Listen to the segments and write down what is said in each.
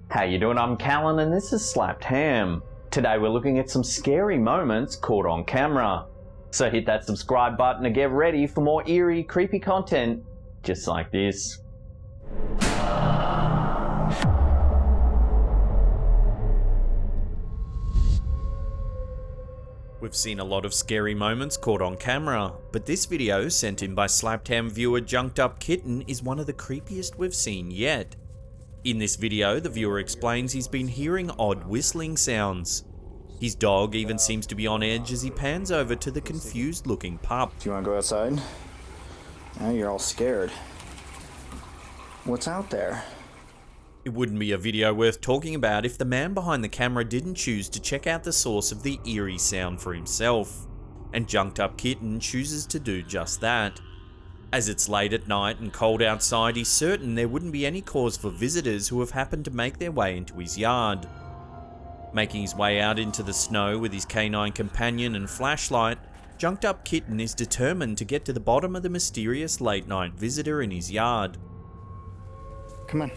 How you doing? I'm Callan and this is Slapped Ham. Today we're looking at some scary moments caught on camera. So hit that subscribe button and get ready for more eerie, creepy content just like this. We've seen a lot of scary moments caught on camera, but this video sent in by Slapped Ham viewer Junked Up Kitten is one of the creepiest we've seen yet. In this video, the viewer explains he's been hearing odd whistling sounds. His dog even seems to be on edge as he pans over to the confused looking pup. Do you want to go outside? Now you're all scared. What's out there? It wouldn't be a video worth talking about if the man behind the camera didn't choose to check out the source of the eerie sound for himself. And Junked Up Kitten chooses to do just that. As it's late at night and cold outside, he's certain there wouldn't be any cause for visitors who have happened to make their way into his yard. Making his way out into the snow with his canine companion and flashlight, Junked Up Kitten is determined to get to the bottom of the mysterious late night visitor in his yard. Come on.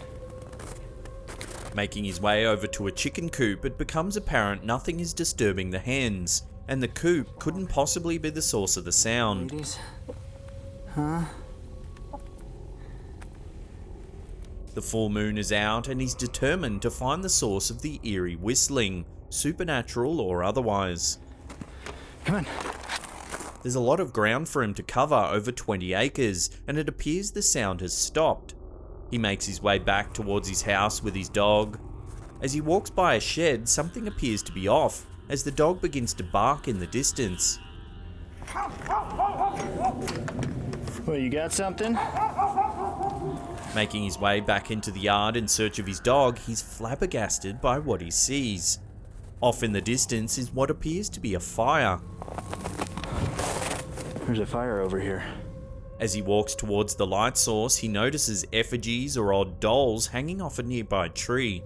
Making his way over to a chicken coop, it becomes apparent nothing is disturbing the hens, and the coop couldn't possibly be the source of the sound. Ladies? Huh? The full moon is out and he's determined to find the source of the eerie whistling, supernatural or otherwise. Come on. There's a lot of ground for him to cover, over 20 acres, and it appears the sound has stopped. He makes his way back towards his house with his dog. As he walks by a shed, something appears to be off, as the dog begins to bark in the distance. Well, you got something? Making his way back into the yard in search of his dog, he's flabbergasted by what he sees. Off in the distance is what appears to be a fire. There's a fire over here. As he walks towards the light source, he notices effigies or odd dolls hanging off a nearby tree.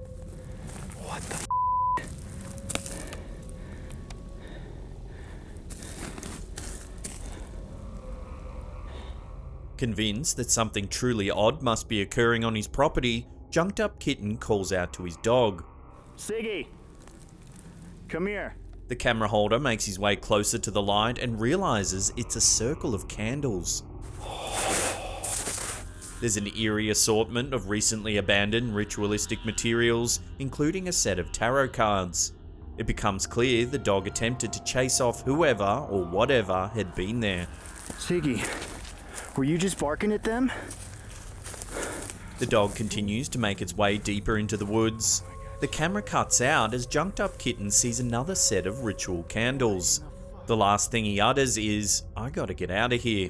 What the f***? Convinced that something truly odd must be occurring on his property, Junked Up Kitten calls out to his dog. Siggy! Come here. The camera holder makes his way closer to the light and realizes it's a circle of candles. There's an eerie assortment of recently abandoned ritualistic materials, including a set of tarot cards. It becomes clear the dog attempted to chase off whoever or whatever had been there. Siggy, were you just barking at them? The dog continues to make its way deeper into the woods. The camera cuts out as Junked Up Kitten sees another set of ritual candles. The last thing he utters is, "I gotta get out of here."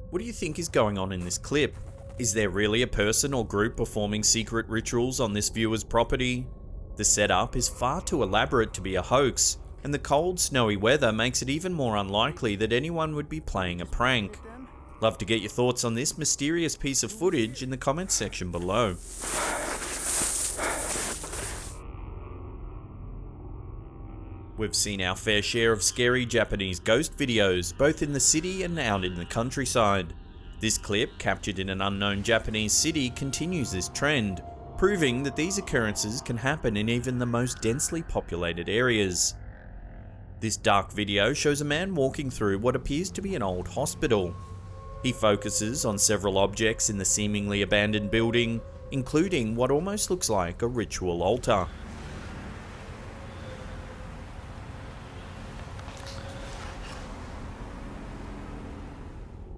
What do you think is going on in this clip? Is there really a person or group performing secret rituals on this viewer's property? The setup is far too elaborate to be a hoax, and the cold, snowy weather makes it even more unlikely that anyone would be playing a prank. Love to get your thoughts on this mysterious piece of footage in the comments section below. We've seen our fair share of scary Japanese ghost videos, both in the city and out in the countryside. This clip, captured in an unknown Japanese city, continues this trend, proving that these occurrences can happen in even the most densely populated areas. This dark video shows a man walking through what appears to be an old hospital. He focuses on several objects in the seemingly abandoned building, including what almost looks like a ritual altar.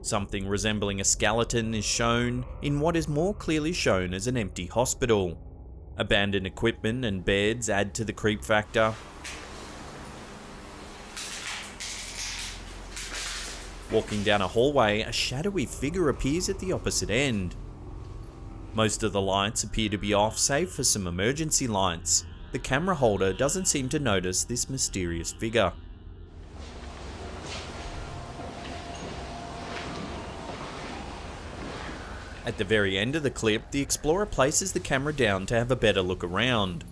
Something resembling a skeleton is shown in what is more clearly shown as an empty hospital. Abandoned equipment and beds add to the creep factor. Walking down a hallway, a shadowy figure appears at the opposite end. Most of the lights appear to be off, save for some emergency lights. The camera holder doesn't seem to notice this mysterious figure. At the very end of the clip, the explorer places the camera down to have a better look around.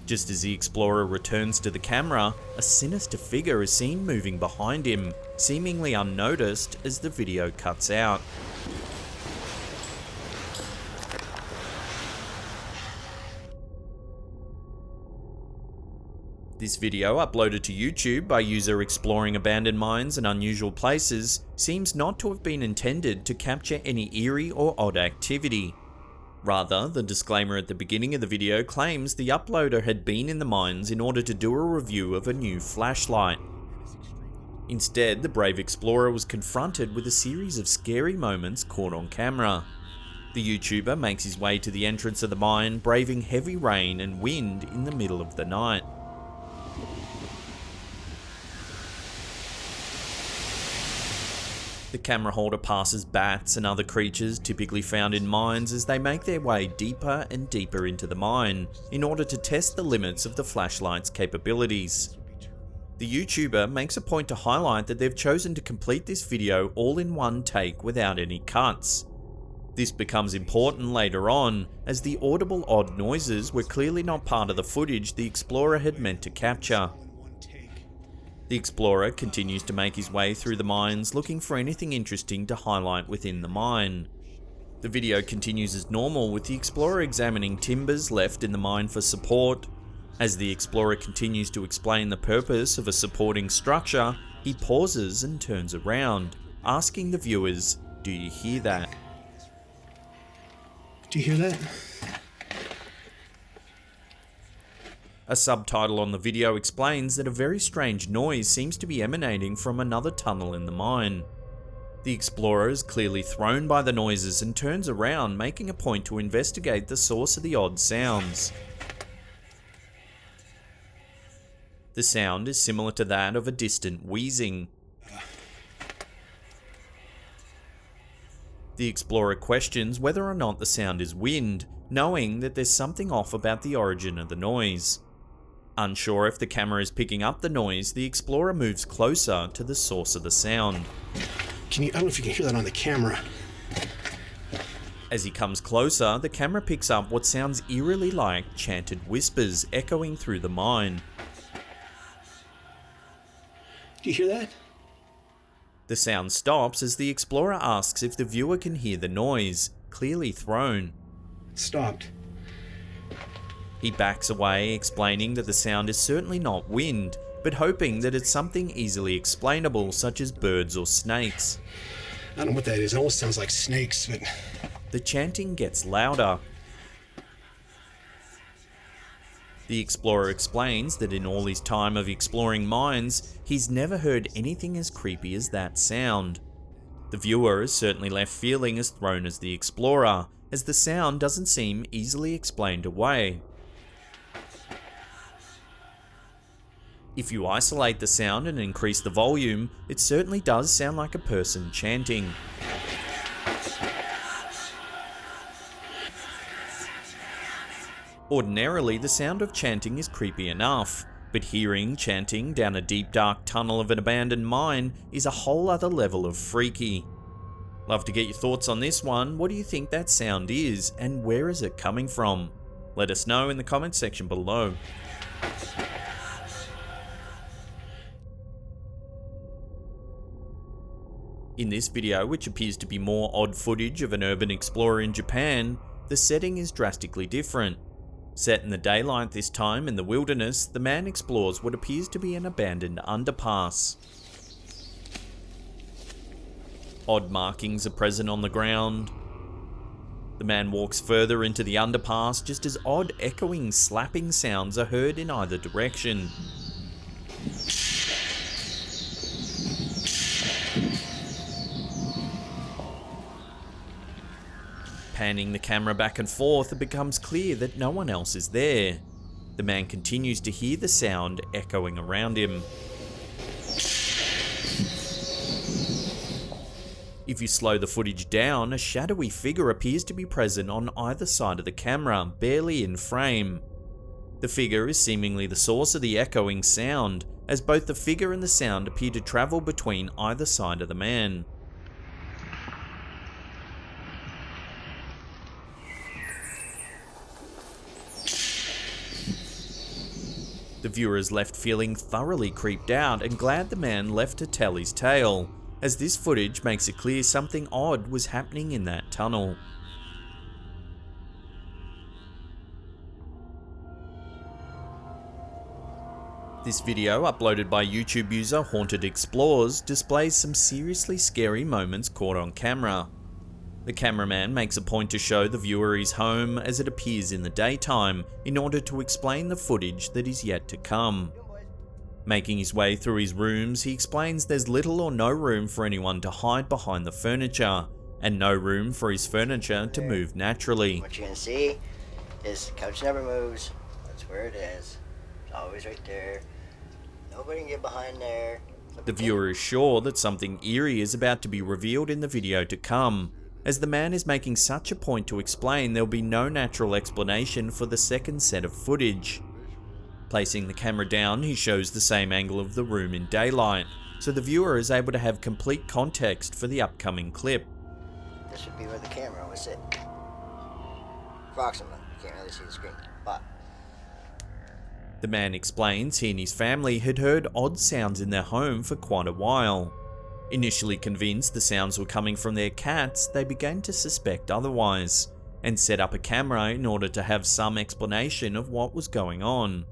Just as the explorer returns to the camera, a sinister figure is seen moving behind him, seemingly unnoticed as the video cuts out. This video, uploaded to YouTube by user exploring abandoned mines and unusual places, seems not to have been intended to capture any eerie or odd activity. Rather, the disclaimer at the beginning of the video claims the uploader had been in the mines in order to do a review of a new flashlight. Instead, the brave explorer was confronted with a series of scary moments caught on camera. The YouTuber makes his way to the entrance of the mine, braving heavy rain and wind in the middle of the night. The camera holder passes bats and other creatures typically found in mines as they make their way deeper and deeper into the mine in order to test the limits of the flashlight's capabilities. The YouTuber makes a point to highlight that they've chosen to complete this video all in one take without any cuts. This becomes important later on, as the audible odd noises were clearly not part of the footage the explorer had meant to capture. The explorer continues to make his way through the mines looking for anything interesting to highlight within the mine. The video continues as normal, with the explorer examining timbers left in the mine for support. As the explorer continues to explain the purpose of a supporting structure, he pauses and turns around, asking the viewers, "Do you hear that?" Do you hear that? A subtitle on the video explains that a very strange noise seems to be emanating from another tunnel in the mine. The explorer is clearly thrown by the noises and turns around, making a point to investigate the source of the odd sounds. The sound is similar to that of a distant wheezing. The explorer questions whether or not the sound is wind, knowing that there's something off about the origin of the noise. Unsure if the camera is picking up the noise, the explorer moves closer to the source of the sound. I don't know if you can hear that on the camera. As he comes closer, the camera picks up what sounds eerily like chanted whispers echoing through the mine. Do you hear that? The sound stops as the explorer asks if the viewer can hear the noise, clearly thrown. It stopped. He backs away, explaining that the sound is certainly not wind, but hoping that it's something easily explainable, such as birds or snakes. I don't know what that is. It almost sounds like snakes, but... The chanting gets louder. The explorer explains that in all his time of exploring mines, he's never heard anything as creepy as that sound. The viewer is certainly left feeling as thrown as the explorer, as the sound doesn't seem easily explained away. If you isolate the sound and increase the volume, it certainly does sound like a person chanting. Ordinarily, the sound of chanting is creepy enough, but hearing chanting down a deep dark tunnel of an abandoned mine is a whole other level of freaky. Love to get your thoughts on this one. What do you think that sound is, and where is it coming from? Let us know in the comments section below. In this video, which appears to be more odd footage of an urban explorer in Japan, the setting is drastically different. Set in the daylight this time in the wilderness, the man explores what appears to be an abandoned underpass. Odd markings are present on the ground. The man walks further into the underpass just as odd echoing slapping sounds are heard in either direction. Panning the camera back and forth, it becomes clear that no one else is there. The man continues to hear the sound echoing around him. If you slow the footage down, a shadowy figure appears to be present on either side of the camera, barely in frame. The figure is seemingly the source of the echoing sound, as both the figure and the sound appear to travel between either side of the man. The viewer is left feeling thoroughly creeped out and glad the man left to tell his tale, as this footage makes it clear something odd was happening in that tunnel. This video, uploaded by YouTube user Haunted Explores, displays some seriously scary moments caught on camera. The cameraman makes a point to show the viewer his home as it appears in the daytime, in order to explain the footage that is yet to come. Making his way through his rooms, he explains there's little or no room for anyone to hide behind the furniture, and no room for his furniture to move naturally. What you're gonna see is the couch never moves. That's where it is. It's always right there. Nobody can get behind there. The viewer is sure that something eerie is about to be revealed in the video to come, as the man is making such a point to explain there'll be no natural explanation for the second set of footage. Placing the camera down, he shows the same angle of the room in daylight, so the viewer is able to have complete context for the upcoming clip. This would be where the camera would sit. Approximately. You can't really see the screen. But The man explains he and his family had heard odd sounds in their home for quite a while. Initially convinced the sounds were coming from their cats, they began to suspect otherwise, and set up a camera in order to have some explanation of what was going on.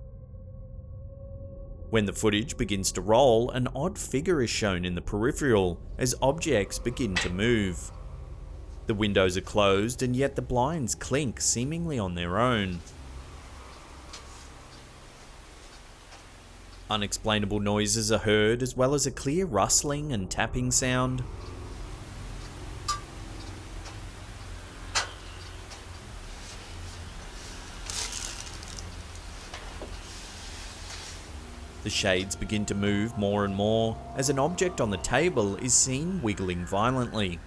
When the footage begins to roll, an odd figure is shown in the peripheral as objects begin to move. The windows are closed, and yet the blinds clink seemingly on their own. Unexplainable noises are heard, as well as a clear rustling and tapping sound. The shades begin to move more and more, as an object on the table is seen wiggling violently.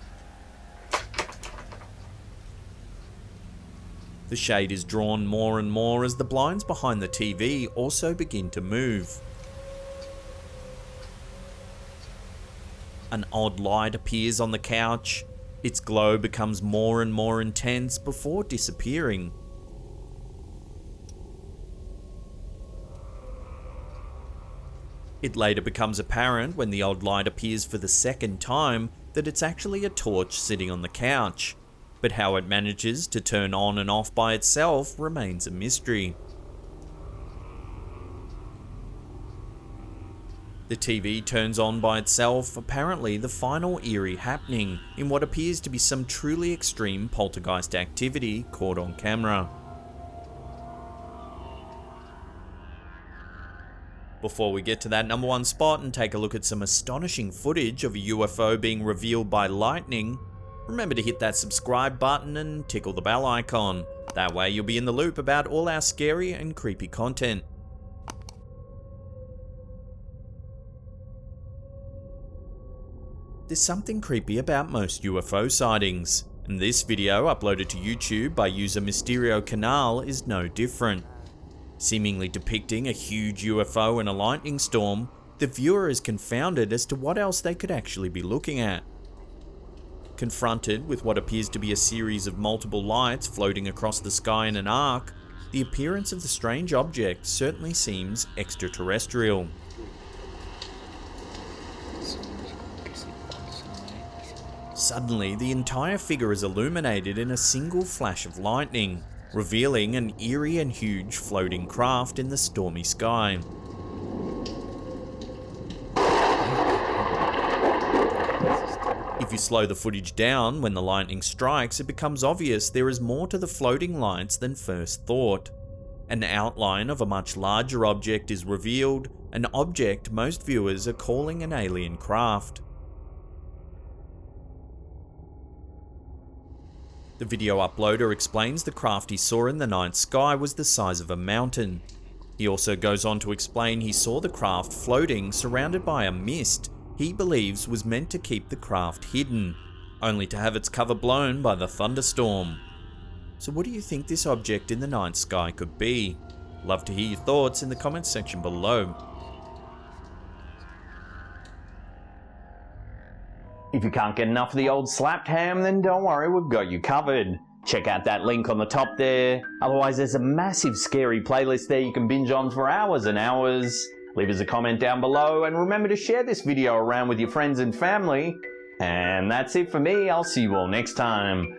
The shade is drawn more and more as the blinds behind the TV also begin to move. An odd light appears on the couch. Its glow becomes more and more intense before disappearing. It later becomes apparent when the odd light appears for the second time that it's actually a torch sitting on the couch, but how it manages to turn on and off by itself remains a mystery. The TV turns on by itself, apparently the final eerie happening in what appears to be some truly extreme poltergeist activity caught on camera. Before we get to that number one spot and take a look at some astonishing footage of a UFO being revealed by lightning, remember to hit that subscribe button and tickle the bell icon. That way you'll be in the loop about all our scary and creepy content. There's something creepy about most UFO sightings, and this video, uploaded to YouTube by user Mysterio Canal, is no different. Seemingly depicting a huge UFO in a lightning storm, the viewer is confounded as to what else they could actually be looking at. Confronted with what appears to be a series of multiple lights floating across the sky in an arc, the appearance of the strange object certainly seems extraterrestrial. Suddenly, the entire figure is illuminated in a single flash of lightning, revealing an eerie and huge floating craft in the stormy sky. If you slow the footage down when the lightning strikes, it becomes obvious there is more to the floating lights than first thought. An outline of a much larger object is revealed, an object most viewers are calling an alien craft. The video uploader explains the craft he saw in the night sky was the size of a mountain. He also goes on to explain he saw the craft floating surrounded by a mist he believes was meant to keep the craft hidden, only to have its cover blown by the thunderstorm. So what do you think this object in the night sky could be? Love to hear your thoughts in the comments section below. If you can't get enough of the old slapped ham, then don't worry, we've got you covered. Check out that link on the top there. Otherwise, there's a massive scary playlist there you can binge on for hours and hours. Leave us a comment down below, and remember to share this video around with your friends and family. And that's it for me. I'll see you all next time.